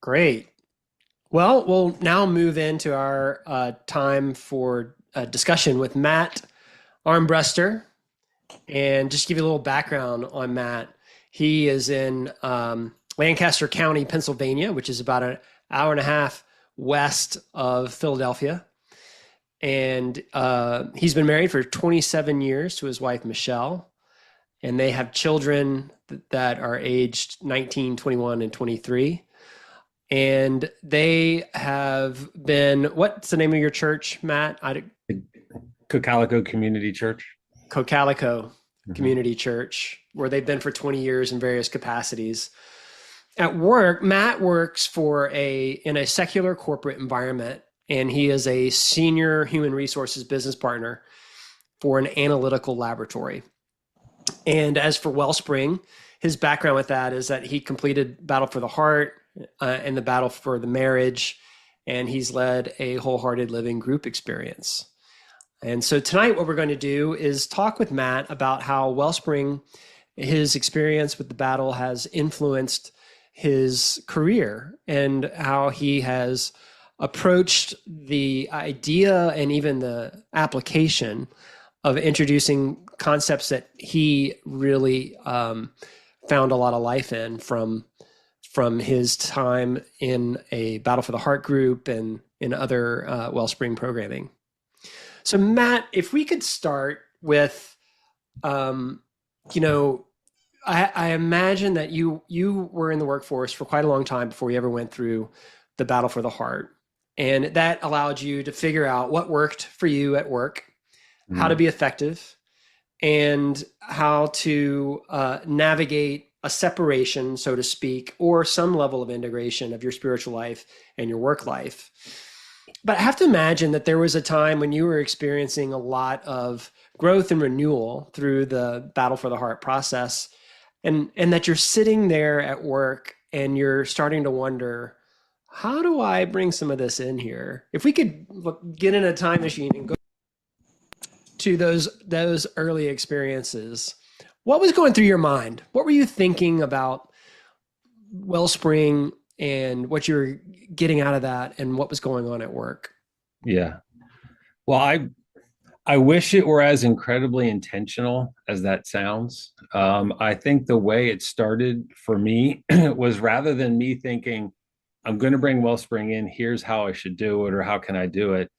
Great. Well, we'll now move into our time for discussion with Matt Armbruster. And just give you a little background on Matt. He is in Lancaster County, Pennsylvania, which is about an hour and a half west of Philadelphia. And he's been married for 27 years to his wife, Michelle. And they have children that are aged 19, 21, and 23. And they have been, what's the name of your church, Matt? Cocalico Community Church. Cocalico Mhm. Community Church, where they've been for 20 years in various capacities. At work, Matt works in a secular corporate environment, and he is a senior human resources business partner for an analytical laboratory. And as for Wellspring, his background with that is that he completed Battle for the Heart and the Battle for the Marriage, and he's led a Wholehearted Living group experience. And so tonight, what we're going to do is talk with Matt about how Wellspring, his experience with the battle, has influenced his career and how he has approached the idea and even the application of introducing concepts that he really found a lot of life in from his time in a Battle for the Heart group and in other Wellspring programming. So Matt, if we could start with, um, you know, I imagine that you were in the workforce for quite a long time before you ever went through the Battle for the Heart, and that allowed you to figure out what worked for you at work, how to Mhm. be effective, and how to navigate a separation, so to speak, or some level of integration of your spiritual life and your work life. But I have to imagine that there was a time when you were experiencing a lot of growth and renewal through the Battle for the Heart process, and that you're sitting there at work and you're starting to wonder, how do I bring some of this in here? If we could get in a time machine and go to those early experiences, what was going through your mind? What were you thinking about Wellspring and what you were getting out of that and what was going on at work? Yeah. Well, I wish it were as incredibly intentional as that sounds. I think the way it started for me was rather than me thinking, I'm going to bring Wellspring in, here's how I should do it, or how can I do it?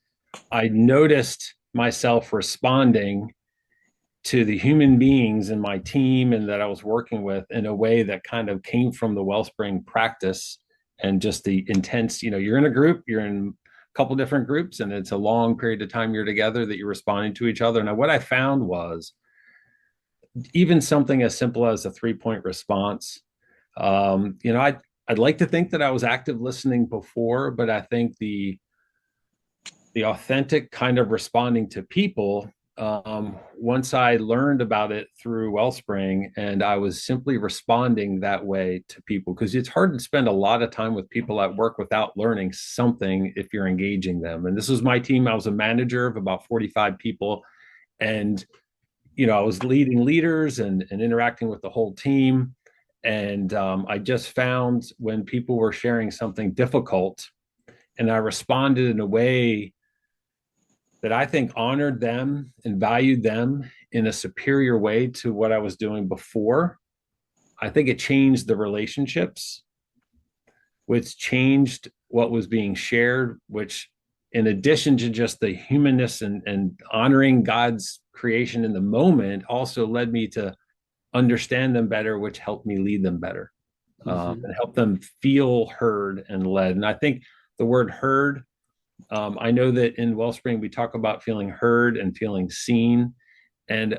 I noticed myself responding to the human beings in my team and that I was working with in a way that kind of came from the Wellspring practice and just the intense, you're in a group, you're in a couple different groups, and it's a long period of time you're together that you're responding to each other. Now, what I found was even something as simple as a 3 point response. I'd like to think that I was active listening before, but I think the authentic kind of responding to people, once I learned about it through Wellspring, and I was simply responding that way to people, because it's hard to spend a lot of time with people at work without learning something if you're engaging them. And this was my team. I was a manager of about 45 people, and I was leading leaders and interacting with the whole team. And I just found when people were sharing something difficult, and I responded in a way that I think honored them and valued them in a superior way to what I was doing before, I think it changed the relationships, which changed what was being shared, which, in addition to just the humanness and honoring God's creation in the moment, also led me to understand them better, which helped me lead them better, Mm-hmm. and help them feel heard and led. And I think the word heard, I know that in Wellspring, we talk about feeling heard and feeling seen. And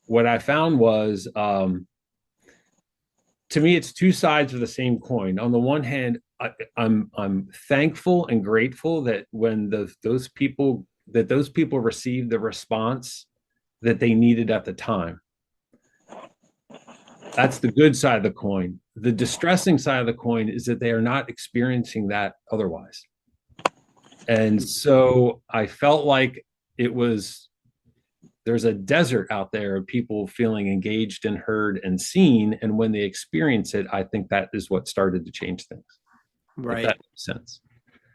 what I found was, to me, it's two sides of the same coin. On the one hand, I'm thankful and grateful that when those people received the response that they needed at the time. That's the good side of the coin. The distressing side of the coin is that they are not experiencing that otherwise. And so I felt like it was there's a desert out there of people feeling engaged and heard and seen. And when they experience it, I think that is what started to change things. if Right. that makes sense.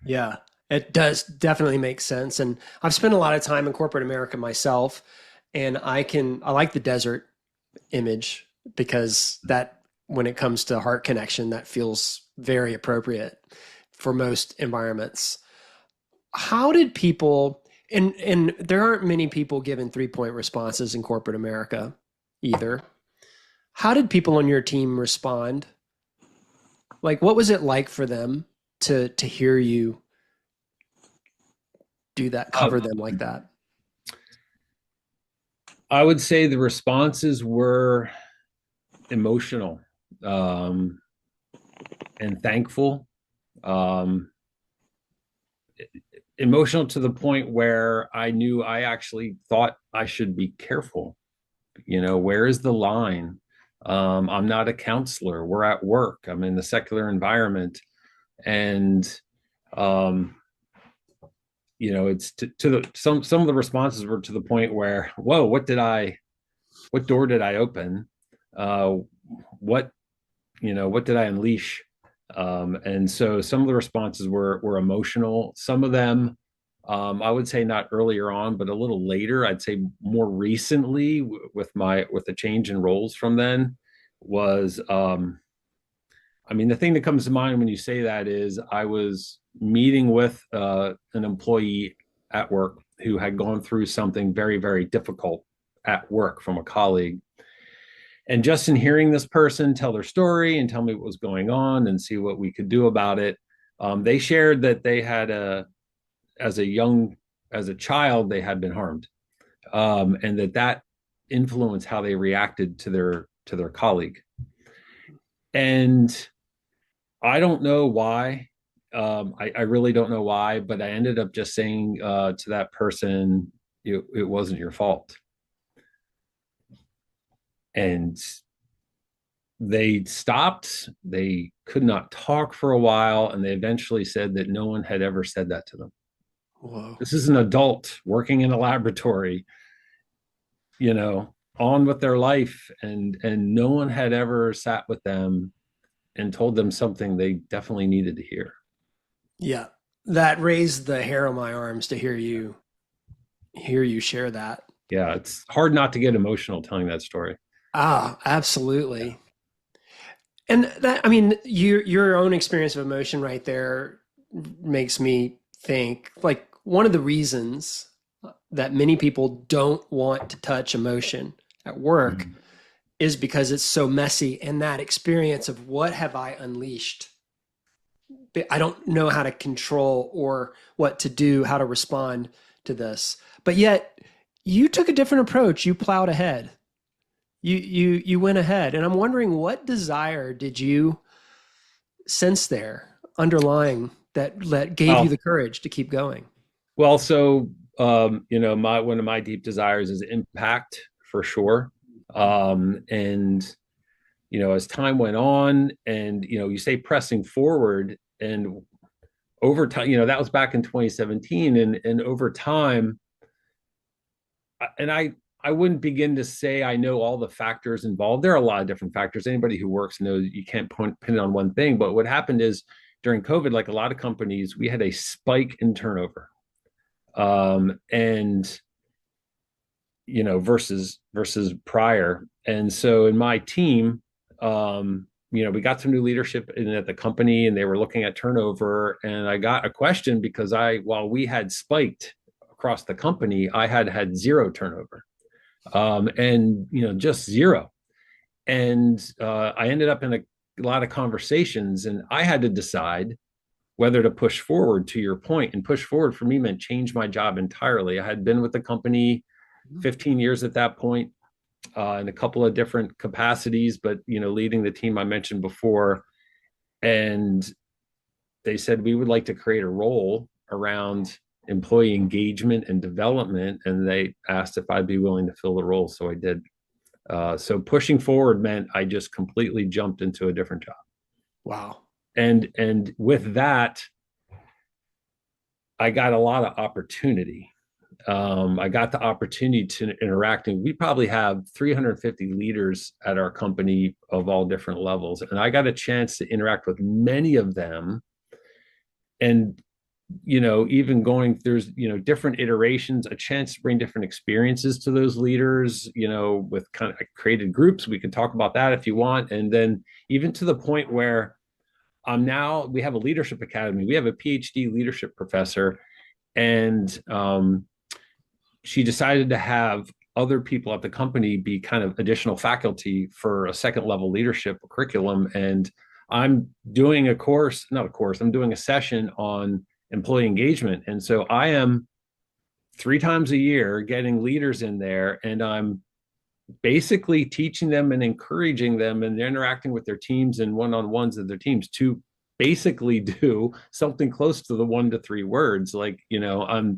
Yeah, it does definitely make sense. And I've spent a lot of time in corporate America myself, and I like the desert image because that when it comes to heart connection, that feels very appropriate for most environments. How did people and there aren't many people given 3-point responses in corporate America either. How did people on your team respond? Like what was it like for them to hear you do that, cover Um, them like that? I would say the responses were emotional, um, and thankful. Um, Emotional to the point where I knew I actually thought I should be careful. Where is the line? I'm not a counselor. We're at work. I'm in the secular environment. And, um, it's to the some of the responses were to the point where, whoa, what door did I open? Uh, what, what did I unleash? And so some of the responses were emotional. Some of them, I would say not earlier on, but a little later. I'd say more recently with the change in roles from then was, I mean, the thing that comes to mind when you say that is I was meeting with an employee at work who had gone through something very, very difficult at work from a colleague. And just in hearing this person tell their story and tell me what was going on and see what we could do about it, they shared that they had as a child, they had been harmed, and that influenced how they reacted to their colleague. And I don't know why. I really don't know why, but I ended up just saying to that person, it wasn't your fault. And they stopped. They could not talk for a while. And they eventually said that no one had ever said that to them. Whoa. This is an adult working in a laboratory, on with their life. And no one had ever sat with them and told them something they definitely needed to hear. Yeah. That raised the hair on my arms to hear you share that. Yeah, it's hard not to get emotional telling that story. Ah, absolutely. And that, I mean, your own experience of emotion right there makes me think like one of the reasons that many people don't want to touch emotion at work Mhm. is because it's so messy and that experience of what have I unleashed? I don't know how to control or what to do, how to respond to this. But yet you took a different approach. You plowed ahead. You went ahead. And I'm wondering what desire did you sense there underlying that gave you Well, the courage to keep going? so my one of my deep desires is impact for sure. And as time went on, and you say pressing forward, and over time, that was back in 2017, and over time, and I wouldn't begin to say I know all the factors involved. There are a lot of different factors. Anybody who works knows you can't pin it on one thing. But what happened is during COVID, like a lot of companies, we had a spike in turnover. And versus prior. And so in my team, we got some new leadership at the company, and they were looking at turnover. And I got a question because while we had spiked across the company, I had zero turnover, and just zero. And I ended up in a lot of conversations, and I had to decide whether to push forward, to your point. And push forward for me meant change my job entirely. I had been with the company 15 years at that point, in a couple of different capacities, but leading the team I mentioned before. And they said we would like to create a role around employee engagement and development, and they asked if I'd be willing to fill the role, so I did. So pushing forward meant I just completely jumped into a different job. Wow. And with that, I got a lot of opportunity. I got the opportunity to interact, and we probably have 350 leaders at our company of all different levels. And I got a chance to interact with many of them and even going, there's different iterations, a chance to bring different experiences to those leaders, with kind of created groups. We can talk about that if you want. And then even to the point where now we have a leadership academy. We have a PhD leadership professor, and she decided to have other people at the company be kind of additional faculty for a second level leadership curriculum. And I'm doing I'm doing a session on employee engagement. And so I am 3 times a year getting leaders in there, and I'm basically teaching them and encouraging them, and they're interacting with their teams and one-on-ones of their teams to basically do something close to the 1 to 3 words. Like, I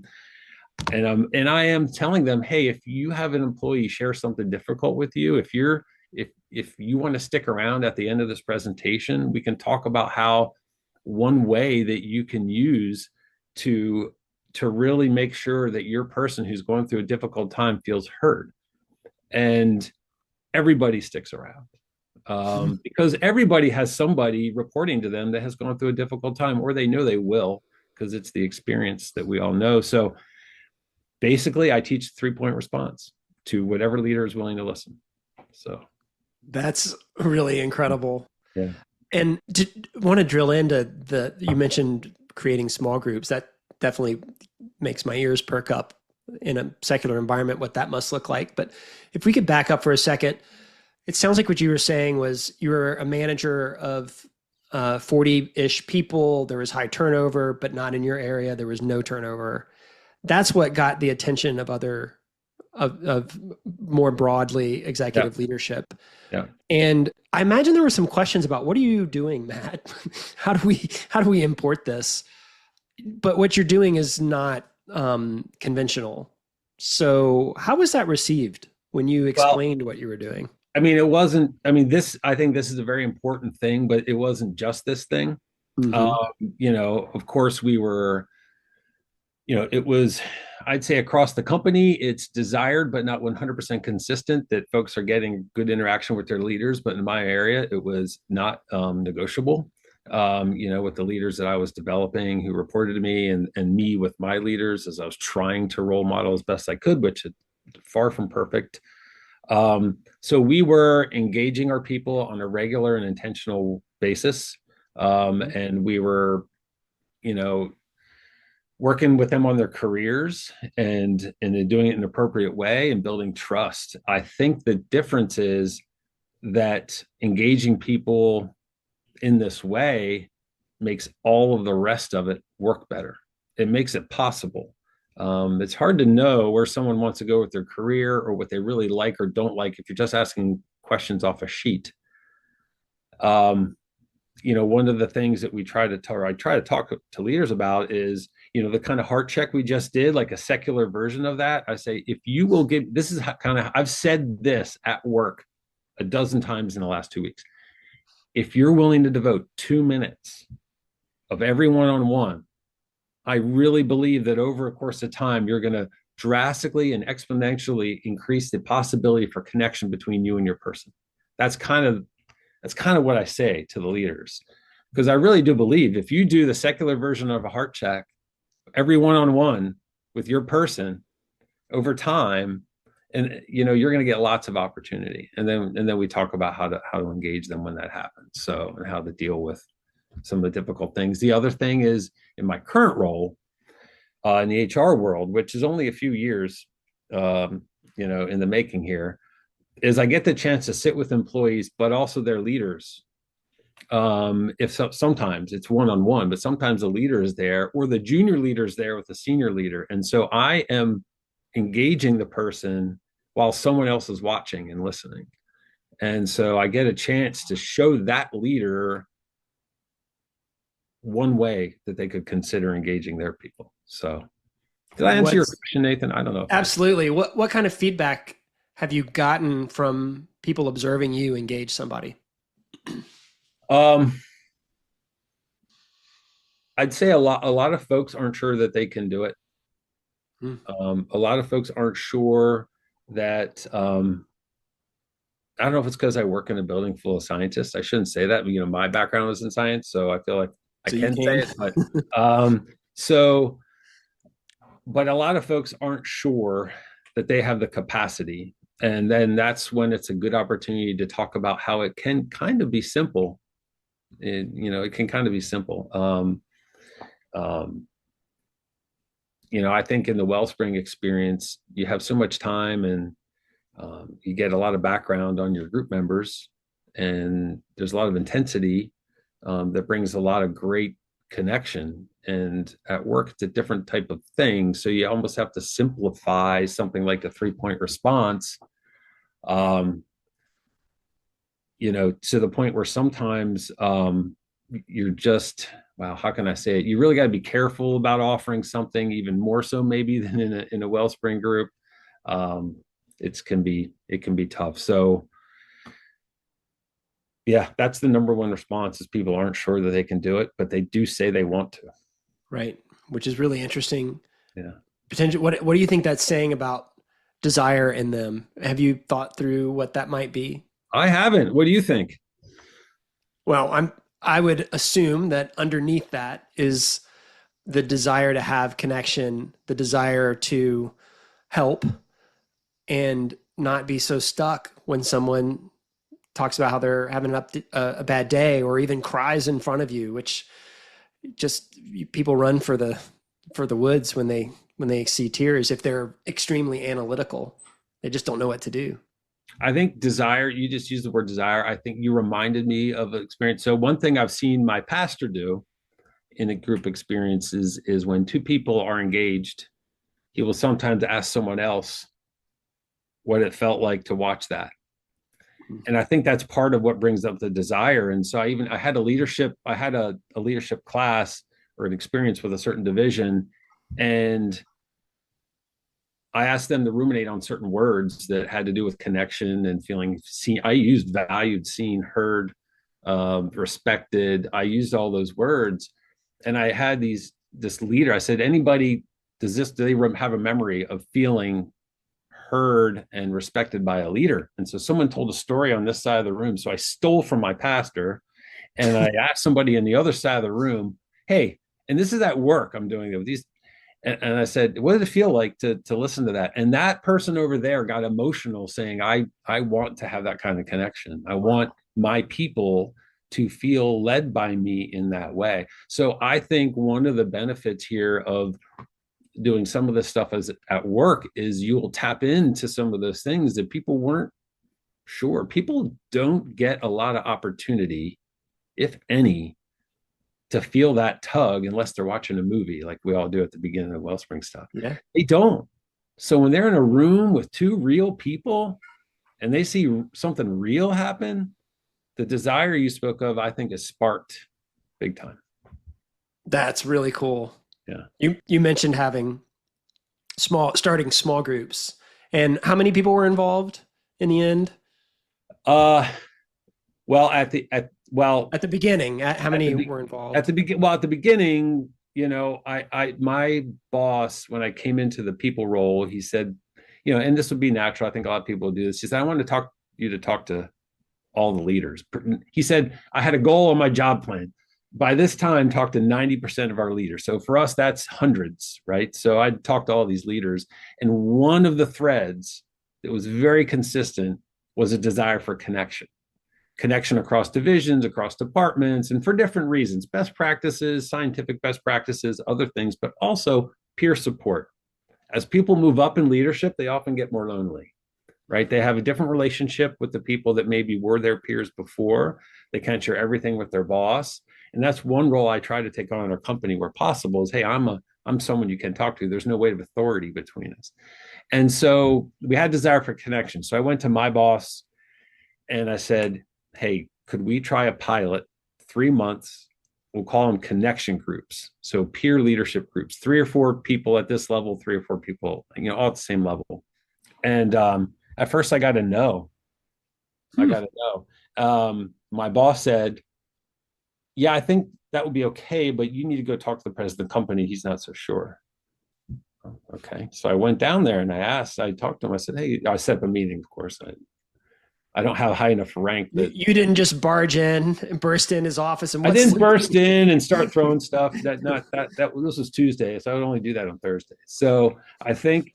am telling them, hey, if you have an employee share something difficult with you, if you want to stick around at the end of this presentation, we can talk about how one way that you can use to really make sure that your person who's going through a difficult time feels heard. And everybody sticks around, because everybody has somebody reporting to them that has gone through a difficult time, or they know they will, because it's the experience that we all know. So basically, I teach 3-point response to whatever leader is willing to listen. So That's really incredible. yeah. And want to drill into you mentioned creating small groups. That definitely makes my ears perk up in a secular environment, what that must look like. But if we could back up for a second, it sounds like what you were saying was you were a manager of 40-ish people. There was high turnover, but not in your area. There was no turnover. That's what got the attention of of more broadly executive leadership. Yeah. And I imagine there were some questions about, what are you doing, Matt? How do we import this? But what you're doing is not conventional. So how was that received when you explained what you were doing? I mean, I think this is a very important thing, but it wasn't just this thing. Mm-hmm. Of course we were, it was, I'd say across the company, it's desired, but not 100% consistent that folks are getting good interaction with their leaders. But in my area, it was not negotiable. With the leaders that I was developing who reported to me, and me with my leaders as I was trying to role model as best I could, which is far from perfect. So we were engaging our people on a regular and intentional basis. And we were, working with them on their careers and doing it in an appropriate way and building trust. I think the difference is that engaging people in this way makes all of the rest of it work better. It makes it possible. It's hard to know where someone wants to go with their career or what they really like or don't like if you're just asking questions off a sheet. One of the things that I try to talk to leaders about is, the kind of heart check we just did, like a secular version of that. I say, if you will give, this is kind of, I've said this at work a dozen times in the last 2 weeks. If you're willing to devote 2 minutes of every one-on-one, I really believe that over a course of time, you're going to drastically and exponentially increase the possibility for connection between you and your person. That's kind of what I say to the leaders, because I really do believe if you do the secular version of a heart check, every one-on-one with your person over time, and you're going to get lots of opportunity. And then we talk about how to engage them when that happens. So, and how to deal with some of the difficult things. The other thing is, in my current role in the HR world, which is only a few years, in the making here, is I get the chance to sit with employees, but also their leaders. Sometimes it's one-on-one, but sometimes the leader is there or the junior leader is there with the senior leader. And so I am engaging the person while someone else is watching and listening. And so I get a chance to show that leader one way that they could consider engaging their people. So did I answer your question, Nathan? I don't know. Absolutely. What kind of feedback have you gotten from people observing you engage somebody? I'd say a lot of folks aren't sure that they can do it. A lot of folks aren't sure that, I don't know if it's because I work in a building full of scientists. I shouldn't say that, but my background was in science, so I feel like I So you can say can. it, but um, so, but a lot of folks aren't sure that they have the capacity. And then that's when it's a good opportunity to talk about how it can kind of be simple. It can kind of be simple. Um, I think in the Wellspring experience, you have so much time and you get a lot of background on your group members, and there's a lot of intensity that brings a lot of great connection. And at work, it's a different type of thing. So you almost have to simplify something like a 3-point response, um, to the point where sometimes you're just, wow, how can I say it? You really got to be careful about offering something even more so maybe than in a Wellspring group. Um, it can be tough. So yeah, that's the number one response is people aren't sure that they can do it, but they do say they want to. Right. Which is really interesting. Yeah. Potential. What do you think that's saying about desire in them? Have you thought through what that might be? I haven't. What do you think? Well, I would assume that underneath that is the desire to have connection, the desire to help and not be so stuck when someone talks about how they're having a bad day or even cries in front of you, which just people run for the woods when they see tears if they're extremely analytical. They just don't know what to do. I think desire, you just used the word desire. I think you reminded me of an experience. So one thing I've seen my pastor do in a group experience is when two people are engaged, he will sometimes ask someone else what it felt like to watch that. And I think that's part of what brings up the desire. And so I had a leadership class or an experience with a certain division, and I asked them to ruminate on certain words that had to do with connection and feeling seen. I used valued, seen, heard, respected. I used all those words, and I had this leader. I said, anybody, do they have a memory of feeling heard and respected by a leader? And so someone told a story on this side of the room. So I stole from my pastor, and I asked somebody in the other side of the room, hey, and this is at work, I'm doing it with these. And I said, what did it feel like to listen to that? And that person over there got emotional saying, I want to have that kind of connection. I want my people to feel led by me in that way. So I think one of the benefits here of doing some of this stuff as at work is you'll tap into some of those things that people weren't sure. People don't get a lot of opportunity, if any, to feel that tug unless they're watching a movie like we all do at the beginning of Wellspring stuff. Yeah. They don't. So when they're in a room with two real people and they see something real happen, the desire you spoke of, I think, is sparked big time. That's really cool. Yeah. You mentioned starting small groups. And how many people were involved in the end? Uh well At the beginning, how at many the were involved? at the beginning, I my boss, when I came into the people role, he said, and this would be natural. I think a lot of people do this. He said, I want to talk to all the leaders. He said, I had a goal on my job plan. By this time, talk to 90% of our leaders. So for us, that's hundreds, right? So I talked to all these leaders. And one of the threads that was very consistent was a desire for connection across divisions, across departments, and for different reasons, best practices, scientific best practices, other things, but also peer support. As people move up in leadership, they often get more lonely, right? They have a different relationship with the people that maybe were their peers before. They can't share everything with their boss. And that's one role I try to take on in our company where possible is, hey, I'm someone you can talk to. There's no weight of authority between us. And so we had desire for connection. So I went to my boss and I said, hey, could we try a pilot, 3 months? We'll call them connection groups. So peer leadership groups, 3 or 4 people at this level, 3 or 4 people, all at the same level. And at first I got a no. I got a no. My boss said, yeah, I think that would be okay, but you need to go talk to the president of the company. He's not so sure. Okay. So I went down there and I talked to him. I said, hey, I set up a meeting, of course. I don't have high enough rank that You didn't just barge in and burst in his office and I what's didn't burst in and start throwing stuff. That this was Tuesday, so I would only do that on Thursday. So I think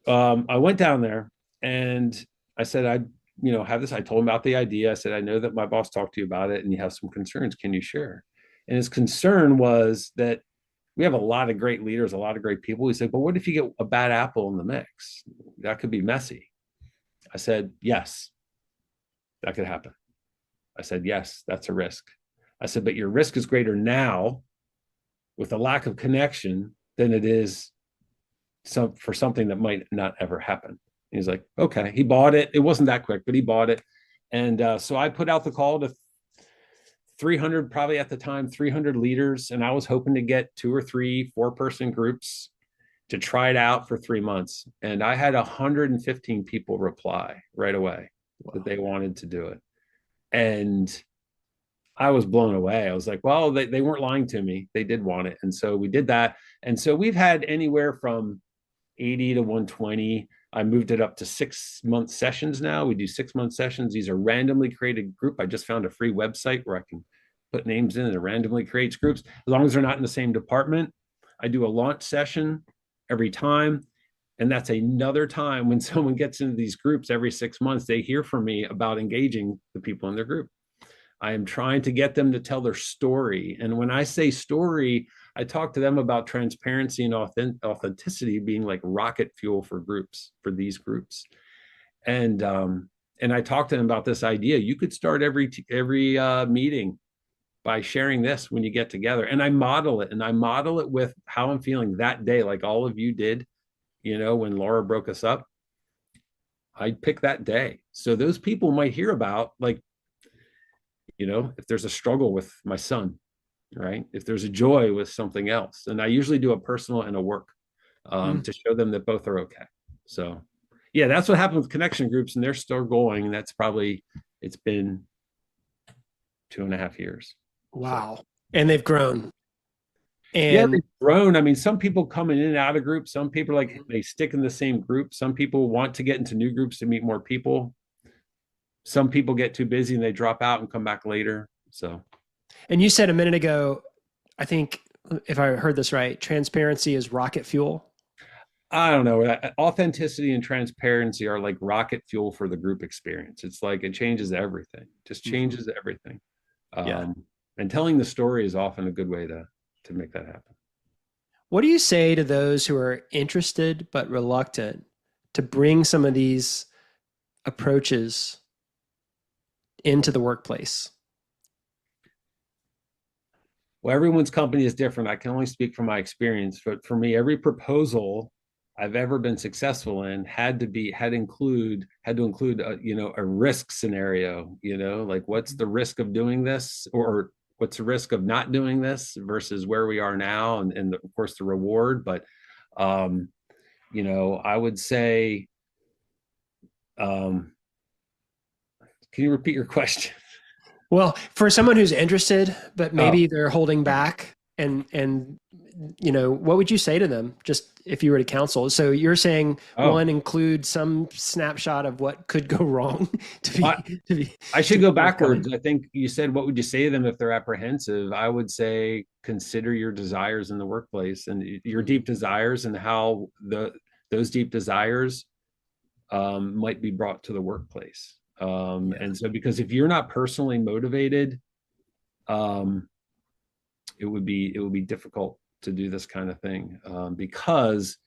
I went down there and I said have this. I told him about the idea. I said I know that my boss talked to you about it and you have some concerns. Can you share? And his concern was that we have a lot of great leaders, a lot of great people. He said, but what if you get a bad apple in the mix? That could be messy. I said, yes, that could happen. I said, yes, that's a risk. I said, but your risk is greater now with a lack of connection than it is for something that might not ever happen. He's like, okay. He bought it. It wasn't that quick, but he bought it. And so I put out the call to 300, probably at the time, 300 leaders. And I was hoping to get 2 or 3 4-person groups to try it out for 3 months. And I had 115 people reply right away. Wow. That they wanted to do it. And I was blown away. I was like, well, they weren't lying to me. They did want it. And so we did that. And so we've had anywhere from 80 to 120. I moved it up to 6-month sessions now. We do 6-month sessions. These are randomly created group. I just found a free website where I can put names in and it randomly creates groups. As long as they're not in the same department. I do a launch session every time. And that's another time when someone gets into these groups every 6 months, they hear from me about engaging the people in their group. I am trying to get them to tell their story. And when I say story, I talk to them about transparency and authenticity being like rocket fuel for groups, for these groups. And I talk to them about this idea. You could start every meeting by sharing this when you get together. And I model it. And I model it with how I'm feeling that day, like all of you did, when Laura broke us up. I pick that day. So those people might hear about, like, if there's a struggle with my son, right? If there's a joy with something else. And I usually do a personal and a work to show them that both are okay. So yeah, that's what happened with connection groups, and they're still going. And that's it's been 2.5 years. Wow. So. And they've grown. And yeah, they've grown. I mean, some people come in and out of groups. Some people they stick in the same group. Some people want to get into new groups to meet more people. Some people get too busy and they drop out and come back later. So, and you said a minute ago, I think if I heard this right, transparency is rocket fuel. I don't know. Authenticity and transparency are like rocket fuel for the group experience. It's like it changes everything. Just changes everything. And telling the story is often a good way to make that happen. What do you say to those who are interested but reluctant to bring some of these approaches into the workplace? Well, everyone's company is different. I can only speak from my experience, but for me, every proposal I've ever been successful in had to include a risk scenario, like what's the risk of doing this, or what's the risk of not doing this versus where we are now, and of course the reward. But I would say, can you repeat your question? Well, for someone who's interested, but maybe they're holding back, and what would you say to them, just if you were to counsel? So you're saying one, include some snapshot of what could go wrong I should go backwards. I think you said, what would you say to them if they're apprehensive? I would say, consider your desires in the workplace and your deep desires, and how those deep desires might be brought to the workplace. And so, because if you're not personally motivated, it would be difficult to do this kind of thing, because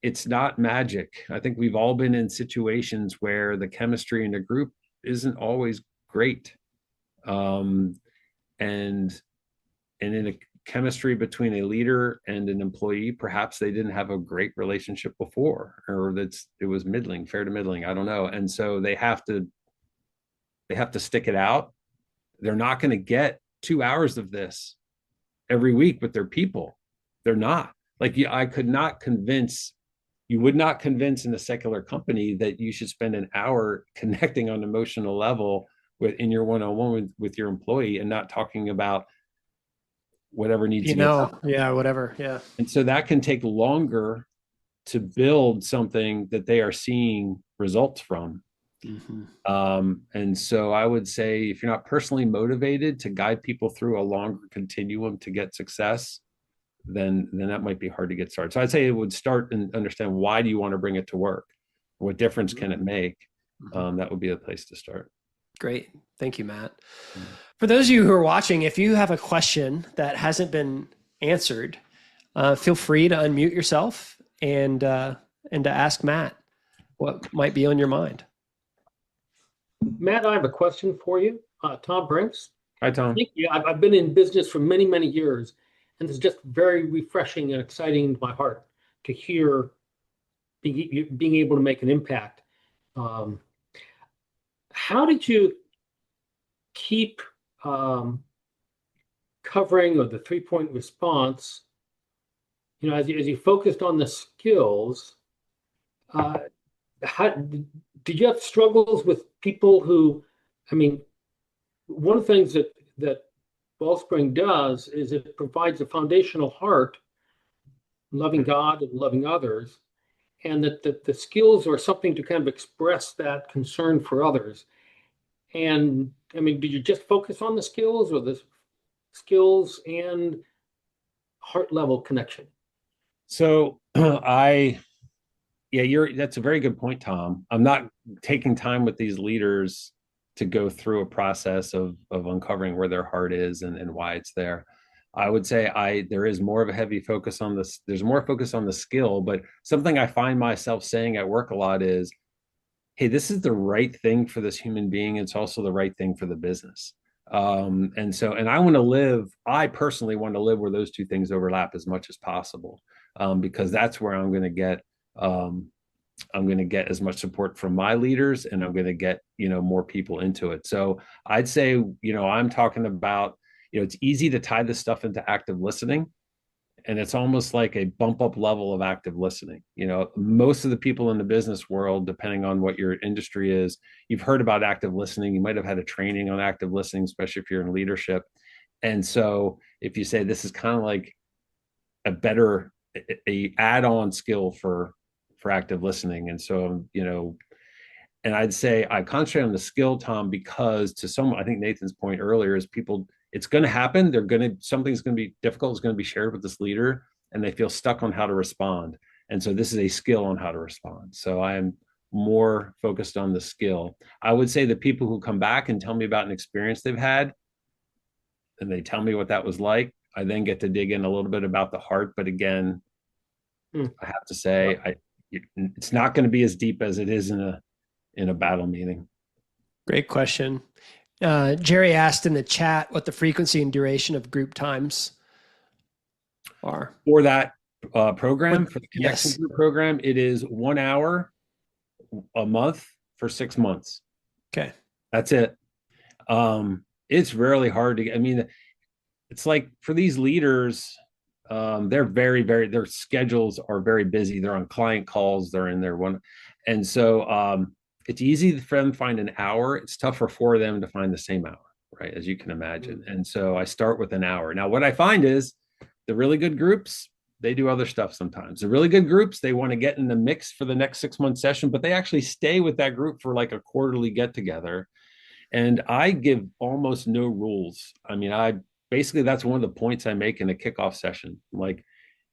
it's not magic. I think we've all been in situations where the chemistry in a group isn't always great. And in a chemistry between a leader and an employee, perhaps they didn't have a great relationship before, or it was middling, fair to middling. I don't know. And so they have to stick it out. They're not going to get 2 hours of this every week with their people. They're not. Like, you would not convince in a secular company that you should spend an hour connecting on an emotional level in your one-on-one with your employee, and not talking about whatever needs to get done. Yeah, whatever. Yeah. And so that can take longer to build something that they are seeing results from Mm-hmm. And so I would say if you're not personally motivated to guide people through a longer continuum to get success, then that might be hard to get started. So I'd say it would start and understand, why do you want to bring it to work? What difference can it make? Mm-hmm. That would be the place to start. Great. Thank you, Matt. Mm. For those of you who are watching, if you have a question that hasn't been answered, feel free to unmute yourself and to ask Matt what might be on your mind. Matt, I have a question for you. Tom Brinks. Hi, Tom. Thank you. I've been in business for many, many years, and it's just very refreshing and exciting to my heart to hear being able to make an impact. Um, how did you keep covering of the 3-point response? You know, as you focused on the skills, how did you have struggles with people who, I mean, one of the things that Wellspring does is it provides a foundational heart, loving God and loving others, and that the skills are something to kind of express that concern for others. And I mean, did you just focus on the skills, or the skills and heart level connection? So that's a very good point, Tom. I'm not taking time with these leaders to go through a process of uncovering where their heart is and why it's there. I would say there is more of a heavy focus on this. There's more focus on the skill, but something I find myself saying at work a lot is, hey, this is the right thing for this human being. It's also the right thing for the business. And I personally want to live where those two things overlap as much as possible, because that's where um, I'm going to get as much support from my leaders, and I'm going to get, more people into it. So I'd say, I'm talking about, it's easy to tie this stuff into active listening, and it's almost like a bump up level of active listening. Most of the people in the business world, depending on what your industry is, you've heard about active listening. You might have had a training on active listening, especially if you're in leadership. And so if you say this is kind of like a add-on skill for active listening. And so, and I'd say I concentrate on the skill, Tom, because I think Nathan's point earlier is people, it's going to happen. Something's going to be difficult. It's going to be shared with this leader, and they feel stuck on how to respond. And so this is a skill on how to respond. So I am more focused on the skill. I would say the people who come back and tell me about an experience they've had, and they tell me what that was like, I then get to dig in a little bit about the heart. But again, I have to say, it's not going to be as deep as it is in a battle meeting. Great question. Jerry asked in the chat what the frequency and duration of group times are. For that program, for the connection group program, it is 1 hour a month for 6 months. Okay. That's it. It's really hard to, it's like for these leaders, they're their schedules are very busy. They're on client calls. They're in their one. And so it's easy for them to find an hour. It's tough for 4 of them to find the same hour, right? As you can imagine. And so I start with an hour. Now, what I find is the really good groups, they do other stuff sometimes. The really good groups, they want to get in the mix for the next 6-month session, but they actually stay with that group for like a quarterly get together. And I give almost no rules. Basically, that's one of the points I make in a kickoff session. Like,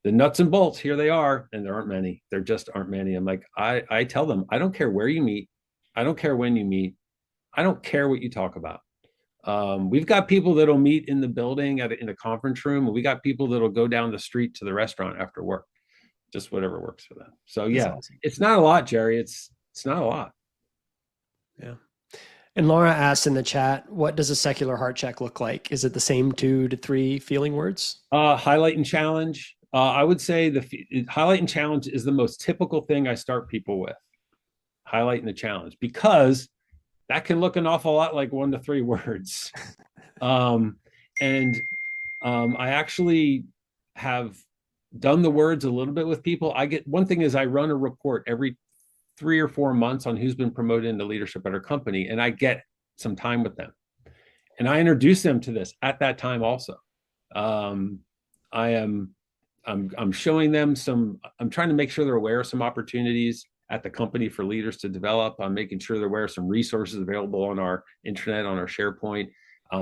the nuts and bolts, here they are. And there aren't many. There just aren't many. I'm like, I tell them, I don't care where you meet. I don't care when you meet. I don't care what you talk about. We've got people that'll meet in the building in a conference room. And we got people that'll go down the street to the restaurant after work, just whatever works for them. So yeah, awesome. It's not a lot, Jerry. It's not a lot. Yeah. And Laura asked in the chat, what does a secular heart check look like? Is it the same 2 to 3 feeling words? Highlight and challenge. I would say the highlight and challenge is the most typical thing I start people with. Highlight and the challenge, because that can look an awful lot like 1 to 3 words. I actually have done the words a little bit with people. One thing is I run a report every 3 or 4 months on who's been promoted into leadership at our company, and I get some time with them, and I introduce them to this at that time also. I'm showing them I'm trying to make sure they're aware of some opportunities at the company for leaders to develop. I'm making sure there were some resources available on our intranet, on our SharePoint,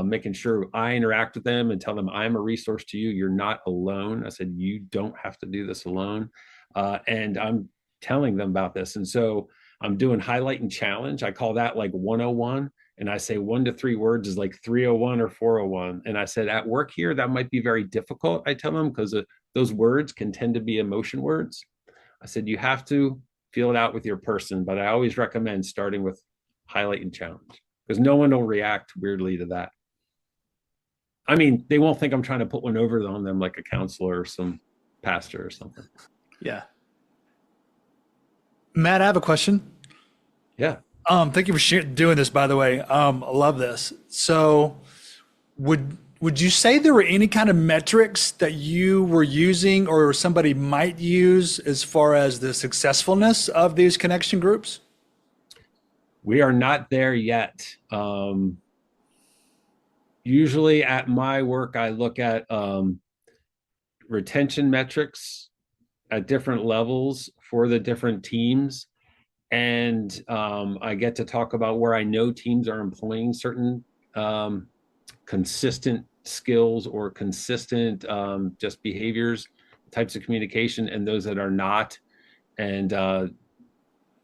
making sure I interact with them and tell them I'm a resource to you. You're not alone. I said, you don't have to do this alone. And I'm telling them about this. And so I'm doing highlight and challenge. I call that like 101. And I say 1 to 3 words is like 301 or 401. And I said, at work here, that might be very difficult. I tell them, because those words can tend to be emotion words. I said, you have to feel it out with your person, but I always recommend starting with highlight and challenge, because no one will react weirdly to that. I mean, they won't think I'm trying to put one over on them like a counselor or some pastor or something. Yeah. Matt, I have a question. Yeah. Thank you for doing this, by the way. I love this. So would you say there were any kind of metrics that you were using or somebody might use as far as the successfulness of these connection groups? We are not there yet. Usually at my work, I look at retention metrics at different levels for the different teams. And I get to talk about where I know teams are employing certain consistent skills or consistent just behaviors, types of communication, and those that are not. And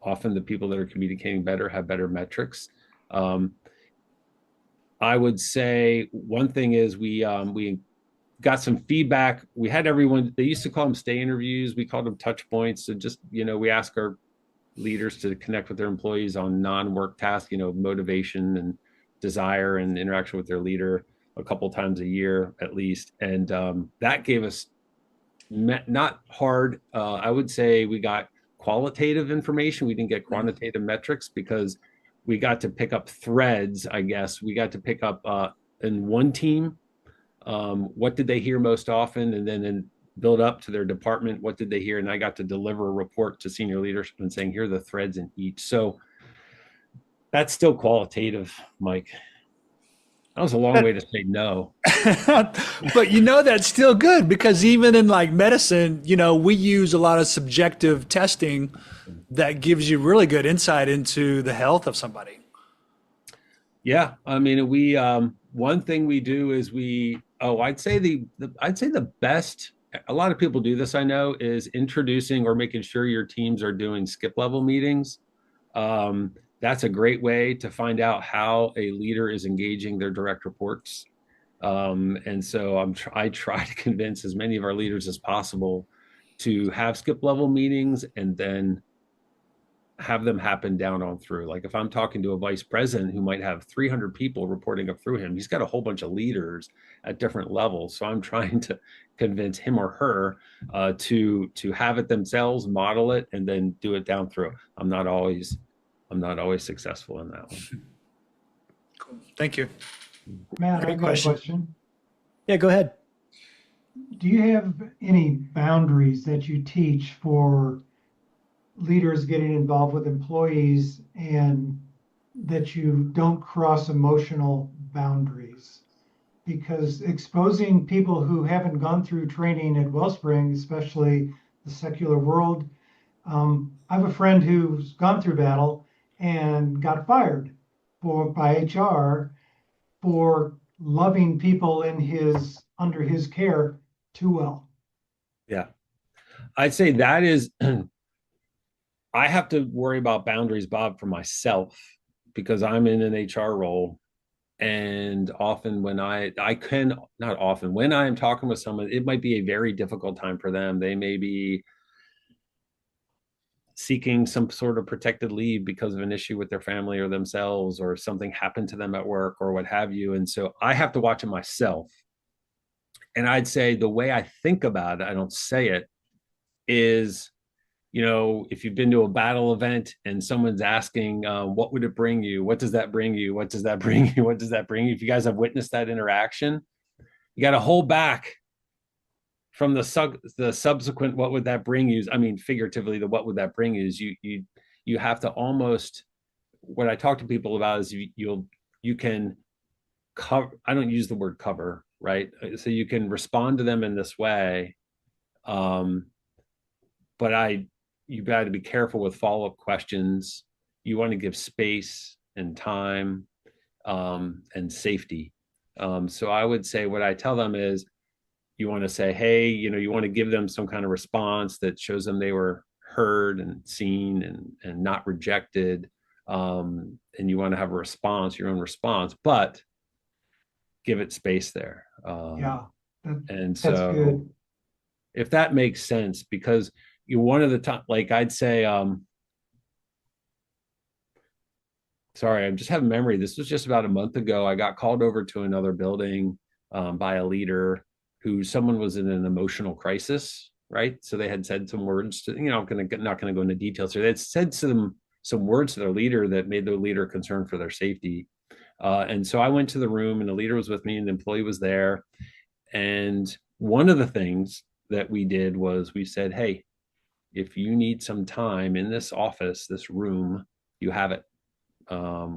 often the people that are communicating better have better metrics. I would say one thing is we got some feedback. We had everyone, they used to call them stay interviews. We called them touch points. So just, we ask our leaders to connect with their employees on non-work tasks, motivation and desire and interaction with their leader a couple times a year at least. And that gave us not hard. I would say we got qualitative information. We didn't get quantitative metrics because we got to pick up threads, I guess. We got to pick up in one team, what did they hear most often? And then build up to their department, what did they hear? And I got to deliver a report to senior leadership and saying, here are the threads in each. So that's still qualitative, Mike. That was a long way to say no. But that's still good, because even in like medicine, we use a lot of subjective testing that gives you really good insight into the health of somebody. Yeah. I mean, we, one thing we do is I'd say the best, a lot of people do this, I know, is introducing or making sure your teams are doing skip level meetings. That's a great way to find out how a leader is engaging their direct reports. And so I try to convince as many of our leaders as possible to have skip level meetings and then have them happen down on through. Like if I'm talking to a vice president who might have 300 people reporting up through him, he's got a whole bunch of leaders at different levels. So I'm trying to convince him or her to have it themselves, model it, and then do it down through. I'm not always successful in that one. Cool. Thank you. Matt, I've got a question. Yeah, go ahead. Do you have any boundaries that you teach for leaders getting involved with employees, and that you don't cross emotional boundaries? Because exposing people who haven't gone through training at Wellspring, especially the secular world, I have a friend who's gone through battle and got fired by HR for loving people under his care too well. Yeah. I'd say that is, I have to worry about boundaries, Bob, for myself, because I'm in an HR role. And often when when I am talking with someone, it might be a very difficult time for them. They may be seeking some sort of protected leave because of an issue with their family or themselves, or something happened to them at work or what have you. And so I have to watch it myself. And I'd say the way I think about it, I don't say it, is, if you've been to a battle event and someone's asking, what would it bring you? What does that bring you? What does that bring you? What does that bring you? If you guys have witnessed that interaction, you got to hold back from the subsequent, what would that bring you? I mean, figuratively, the what would that bring you is you have to almost, what I talk to people about is you can cover, I don't use the word cover, right? So you can respond to them in this way. But you've got to be careful with follow-up questions. You want to give space and time, and safety. So I would say what I tell them is, you want to say, hey, you want to give them some kind of response that shows them they were heard and seen and not rejected. And you want to have a response, your own response, but give it space there. Yeah, And that's so good. if that makes sense, because one of the top, like I'd say, sorry, I'm just having memory. This was just about a month ago. I got called over to another building by a leader who someone was in an emotional crisis, right? So they had said some words to, not going to go into details here. They had said some words to their leader that made their leader concerned for their safety. And so I went to the room, and the leader was with me, and the employee was there. And one of the things that we did was we said, hey, if you need some time in this office, this room, you have it.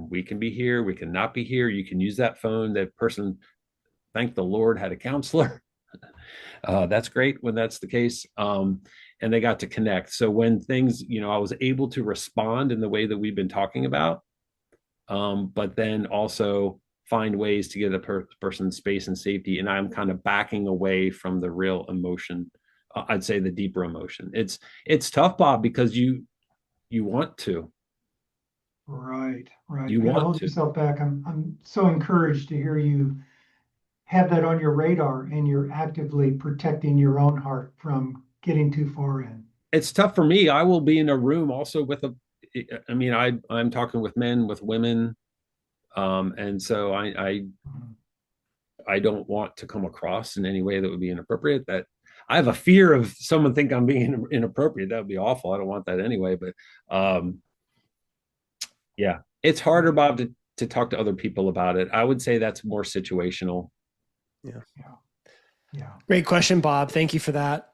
We can be here, we can not be here. You can use that phone. That person, thank the Lord, had a counselor. That's great when that's the case. And they got to connect. So when things, I was able to respond in the way that we've been talking about, but then also find ways to give the person space and safety. And I'm kind of backing away from the real emotion. I'd say the deeper emotion. It's tough, Bob, because you want to. Right. You gotta want hold to. yourself back. I'm so encouraged to hear you have that on your radar and you're actively protecting your own heart from getting too far in. It's tough for me. I will be in a room also with I'm talking with men, with women. And so I don't want to come across in any way that would be inappropriate. That I have a fear of someone think I'm being inappropriate. That would be awful. I don't want that anyway. But yeah, it's harder, Bob, to talk to other people about it. I would say that's more situational. Yeah. Yeah. Great question, Bob. Thank you for that.